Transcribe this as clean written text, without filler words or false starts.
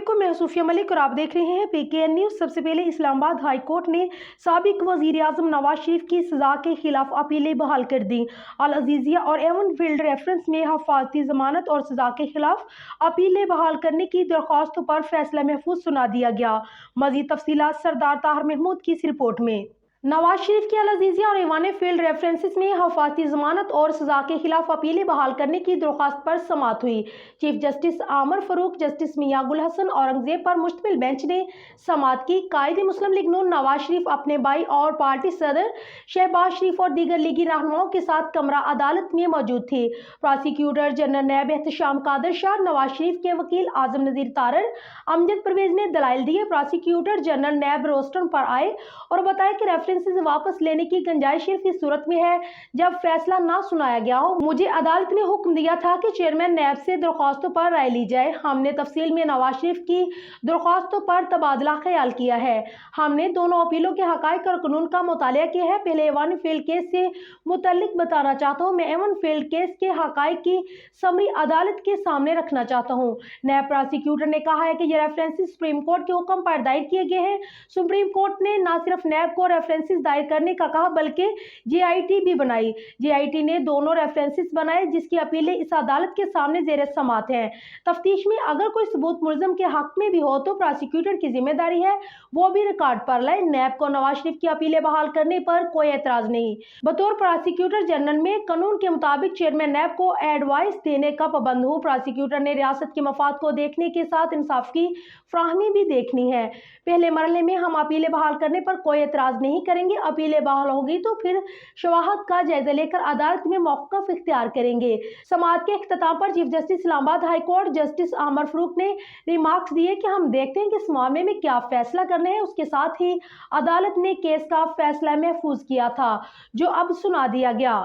अस्सलामुअलैकुम, मैं सूफिया मलिक और आप देख रहे हैं PKN न्यूज़। सबसे पहले इस्लामाबाद हाई कोर्ट ने साबिक वजीर आजम नवाज शरीफ की सजा के खिलाफ अपीलें बहाल कर दी। अल अजीजिया और एवन फील्ड रेफरेंस में हिफाजती जमानत और सजा के खिलाफ अपीलें बहाल करने की दरख्वास्तों पर फैसला महफूज सुना दिया गया। मजीद तफसीलात सरदार ताहिर महमूद की इस रिपोर्ट में। नवाज शरीफ की अल अजीजिया और एवान फील्ड रेफरेंसेस में हिफाजती जमानत और सजा के खिलाफ अपीलें बहाल करने की दरख्वास्त पर समाअत हुई। चीफ जस्टिस आमर फरूक, जस्टिस मियां गुल हसन औरंगजेब पर मुश्तमिल बेंच ने समाअत की। कायद मुस्लिम लीग नून नवाज शरीफ अपने भाई और पार्टी सदर शहबाज शरीफ और दीगर लीगी रहनुमाओं के साथ कमरा अदालत में मौजूद थे। प्रोसिक्यूटर जनरल नैब एहतशाम कादर शाह, नवाज शरीफ के वकील आजम नजीर तारर, अमजद परवेज ने दलाइल दिए। प्रोसिक्यूटर जनरल नैब रोस्टन पर आए और बताया कि रेफरेंसेस वापस लेने की गुंजाइश सिर्फ इस सूरत में है जब फैसला ना सुनाया गया हो। मुझे अदालत ने हुक्म दिया था कि चेयरमैन नैब से दरख्वास्तों पर राय ली जाए। हमने तफसील में नवाज शरीफ की दरख्वास्तों पर तबादला ख्याल किया है। हमने दोनों अपीलों के हकाइक और कानून का मुतालिया किया है। पहले एवान फील्ड केस से मुतल्लिक बताना चाहता हूँ। मैं एवान फील्ड केस के हकाइक की समरी अदालत के सामने रखना चाहता हूँ। नैब प्रोसिक्यूटर ने कहा है कि ये रेफरेंसेस सुप्रीम कोर्ट के हुक्म पर दायर किए गए हैं। सुप्रीम कोर्ट ने न सिर्फ नैब को रेफरेंसेस दायर करने का कहा बल्कि JIT भी बनाई। JIT ने दोनों रेफरेंसेस बनाए जिसकी अपीलें इस अदालत के सामने जेर समाअत हैं। तफ्तीश में अगर कोई सबूत मुलजम के हक में भी हो तो प्रोसिक्यूटर की जिम्मेदारी है वो भी रिकॉर्ड पर लाए। नैब को नवाज शरीफ की अपीलें बहाल करने पर कोई एतराज नहीं। बतौर प्रोसिक्यूटर जनरल में कानून के मुताबिक चेयरमैन नैब को एडवाइस देने का पाबंद हूँ। प्रोसिक्यूटर ने रियासत के मफाद को देखने के साथ इंसाफ की फ्राहमी भी देखनी है। पहले मरहले में हम अपीलें बहाल करने पर कोई एतराज नहीं करेंगे। अपीलें बहाल होगी तो फिर शवाहद का जायजा लेकर अदालत में मौक़िफ़ इख्तियार करेंगे। समाअत के इख्तिताम पर chief justice Islamabad high court justice आमर फरूक ने रिमार्क्स दिए कि हम देखते हैं कि इस मामले में क्या फैसला करना है। उसके साथ ही अदालत ने केस का फैसला महफूज किया था जो अब सुना दिया गया।